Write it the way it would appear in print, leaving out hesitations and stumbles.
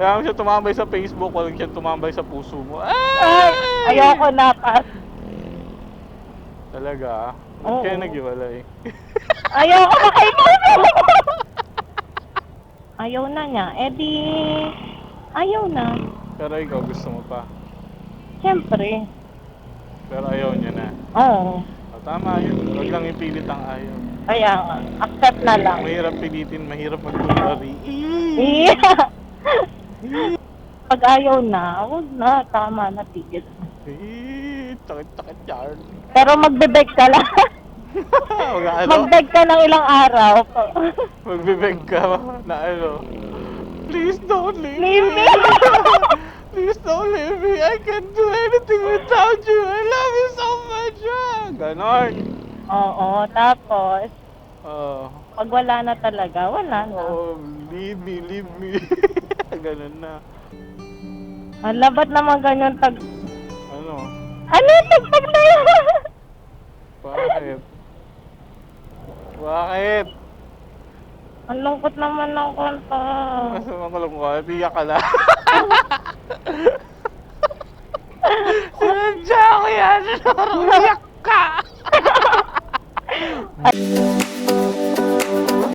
Kaya mo siya tumambay sa Facebook, walang siya tumambay sa puso mo. Ay, ayoko na, pass. Talaga? Ba't Oo. kayo naghiwalay? Ayoko na kay puso. Ayaw na niya. Eh di, ayaw na. Pero ikaw gusto mo pa. Siyempre. Pero ayaw niya na. Oo. Tama yun. Huwag lang ipilit ang ayaw. Kaya nga, accept na lang. Mahirap pilitin, mahirap magtulari. Iya. Pag ayaw na, huwag na. Tama na, tigil. Takit-takit yan. Pero magbe-beg ka lang. Huwag ano? Mag-beg ka ng ilang araw. Magbibeg ka na ano? Please don't leave Leave me. me. Please don't leave me. I can't do anything without you. I love you so much. Ganon. Oo, tapos, Oh, pag wala na talaga, wala na. oh, leave me, leave me. Ganon na. Ang labat naman ganyan tag... Ano? Ano yung tagtag na yun? Bakit? Bakit? Ang lungkot naman ng kanta. Masama ko lang ko. Tiyak ka lang. Sinadya ko yan. Iyak ka.